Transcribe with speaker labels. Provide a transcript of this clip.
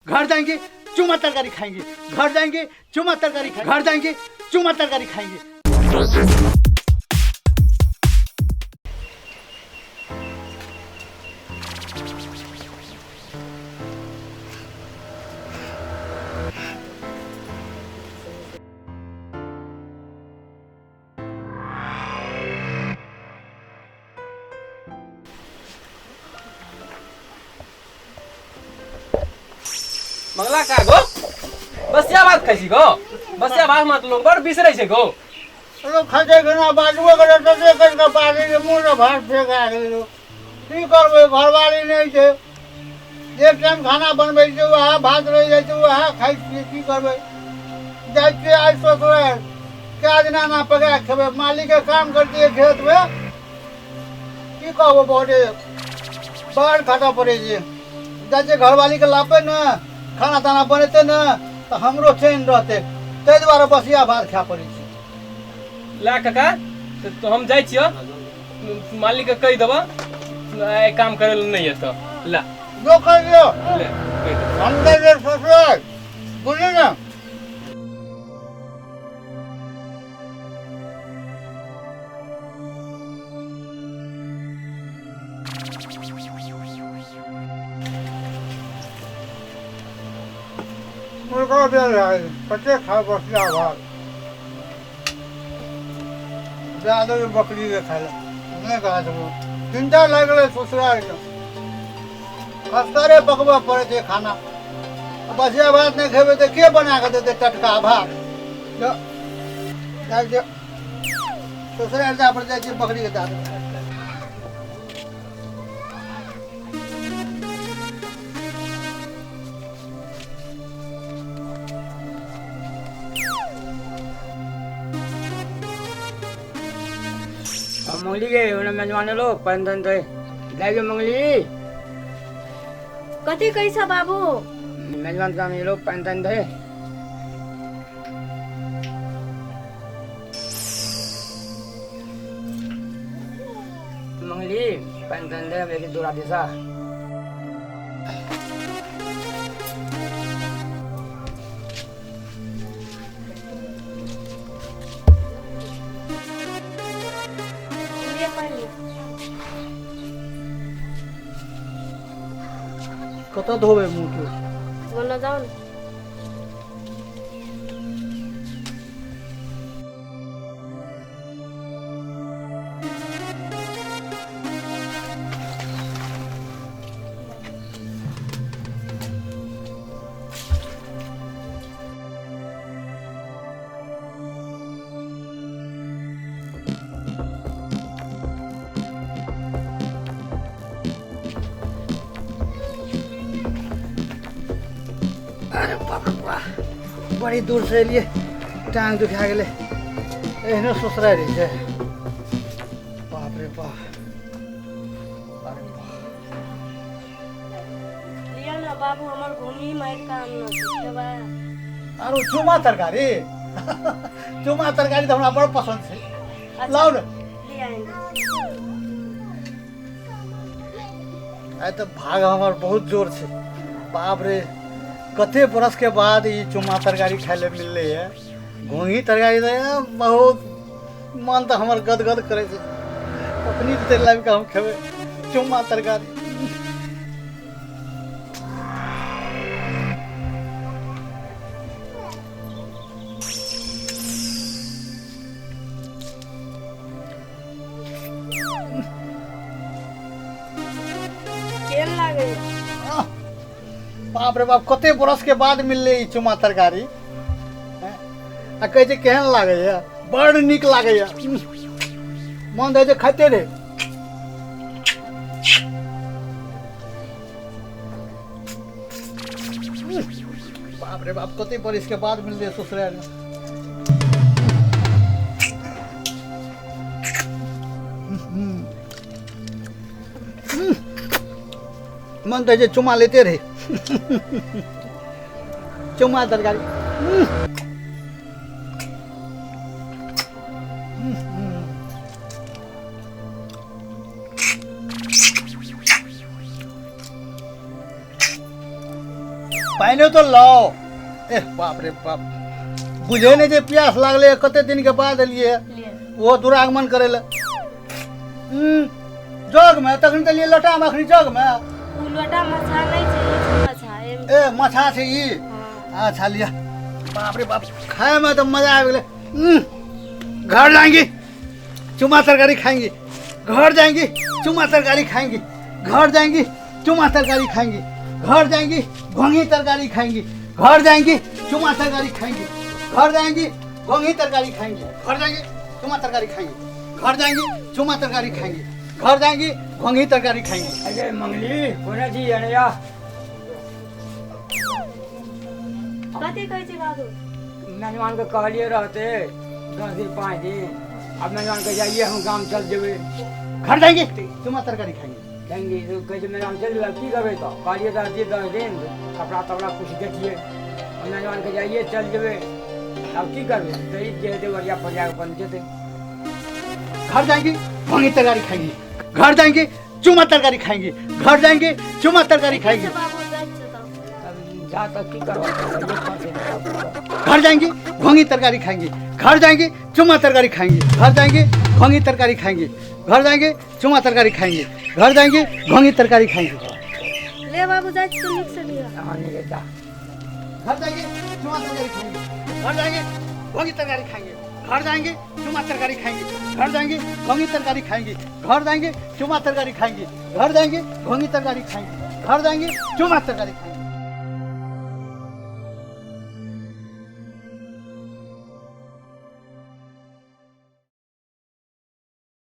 Speaker 1: घर जाएंगे चुमा तरकारी खाएंगे, घर जाएंगे चुमा तरकारी खाएंगे, घर जाएंगे चुमा तरकारी खाएंगे।
Speaker 2: मंगला का गो बसिया भात खाइसी गो बसिया भात मत लो बड़ बिसरै छै गो
Speaker 1: तो खाते खाना बालुआ करे तो देख के पानी के मुंह में भात फेंका गेलो की करबे घरवाली नहीं छै एक टाइम खाना बनबै छै वह भात रह जाय छै वह खाइ छी की करबे जाय छै आज ससुर क्या दिना ना पका खेबे मालिक के काम करती है खेत में की कहबो बड़े बड़ खाता पड़े छै जाय छै घरवाली के लापे न खाना ताना बनेते न तो हमरो चैन रहते तै दुआरे बसिया भात खा पड़े छै।
Speaker 2: ला काका तो हम जाइ छियो मालिक के कहि देबो ए काम करे ल नहीं है तो ला
Speaker 1: जो कर लियो
Speaker 2: ले कहि देबो
Speaker 1: हम दे दे ससुर बुझली ना। मुर्गा दे रहा है पचे खा बसिया भात ज्यादा भी बकरी के खाए नहीं कहा तो चिंता लग रहा ससुराल के खस्तारे पकवा पड़े थे खाना बसिया भात नहीं खेबे तो के बना के देते टटका भात ससुराल जा पड़ जाए बकरी के दाद
Speaker 3: मंगली के मेजबान लो पंदन थे लागे मंगली
Speaker 4: कति कैसा बाबू
Speaker 3: मेजबान का लो पंदन थे मंगली पंदन थे मेरी दूरा दिशा
Speaker 1: कत धोबे मुंह के
Speaker 4: बोलो जाओ ना
Speaker 1: अरे बाप रे बाप बड़ी दूर से लिए टांग दुखा गेले एहनो ससुराल रही है बाप रे बाप अरे बाप
Speaker 4: लिया ना बाबू हमर घूमी मार काम न खेबा
Speaker 1: आरो चुमा तरकारी चुमा तरकारी तो हमरा बड़ पसंद है लाओ ना
Speaker 4: लिया
Speaker 1: आइ तो भाग हमार बहुत जोर से बाप रे कते बरस के बाद ये चुमा तरकारी खाए ले मिल रही है घोंगी तरकारी दे बहुत मन तो हमार गदगद करे छे अपनी तो तेल लाइव का हम खेबे चुमा तरकारी
Speaker 4: केन लागे
Speaker 1: बाप रे बाप कते बरस के बाद मिल रही चुमा तरकारी आ कहे छे केहन लागे है बड़ निक लागे है मन दे जे खाते रे बाप रे बाप कते बरस के बाद मिल रही ससुराल में मन दे जे चुमा लेते रहे चुमा तरकारी पानी तो लाओ। ए बाप रे बाप, बुझे नहीं जे प्यास लागले कते दिन के बाद लिए
Speaker 4: लिए
Speaker 1: वो दुरागमन करेला। जग में तखन तो लिए लटा मखनी जग में।
Speaker 4: उलटा मछा नहीं चाहिए, मछा एम
Speaker 1: ए मछा से ई
Speaker 4: हाँ
Speaker 1: अच्छा लिया। बाप रे बाप, खाए में तो मजा आ गए। घर जाएंगी चुमा तरकारी खाएंगी, घर जाएंगी चुमा तरकारी खाएंगी, घर जाएंगी चुमा तरकारी खाएंगी, घर जाएंगी घोंगी तरकारी खाएंगी, घर जाएंगी चुमा तरकारी खाएंगी, घर जाएंगी घोंगी तरकारी खाएंगी, घर जाएंगी चुमा तरकारी खाएंगी, घर जाएंगी चुमा तरकारी खाएंगी, घर जाएंगी घोंगी तरकारी खाएंगी।
Speaker 3: अरे मंगली कोने जी अनया
Speaker 4: कथी कहै छी बाबू?
Speaker 3: मेहमान के कहलिए रहते 10 दिन 5 दिन, अब मेहमान के जाइए हम गांव चल जेबे।
Speaker 1: घर जाएंगी चुमा तरकारी खाएंगी।
Speaker 3: जाएंगे तो कैसे मेहमान चल जेबे की करबे तो कहलिए 10 दिन कपड़ा तपड़ा कुछ देखिए, अब मेहमान के जाइए चल जेबे, अब की करबे तो ई जे देवरिया परिया बन जेते।
Speaker 1: घर जाएंगी घोंगी तरकारी खाएंगी, घर जाएंगी चुमा तरकारी खाएंगी, घर जाएंगी चुमा तरकारी खाएंगी,
Speaker 4: बाबू जाइत छ त
Speaker 3: अब जा तक की करबो
Speaker 1: घर जाएंगी घोंगी तरकारी खाएंगी, घर जाएंगी चुमा तरकारी खाएंगी, घर जाएंगी घोंगी तरकारी खाएंगी, घर जाएंगी चुमा तरकारी खाएंगी, घर जाएंगी घोंगी तरकारी खाएंगी।
Speaker 4: ले बाबू जाइत छ निक से लिया।
Speaker 3: नहीं लेता
Speaker 1: घर जाएंगे चुमा तरकारी खाएंगे, घर जाएंगे घोंगी तरकारी खाएंगे, घर जाएंगे चुमा तरकारी खाएंगे, घर जाएंगे घोंगी तरकारी खाएंगे, घर जाएंगे चुमा तरकारी खाएंगे, घर जाएंगे घोंगी तरकारी खाएंगे, घर जाएंगे चुमा तरकारी खाएंगे।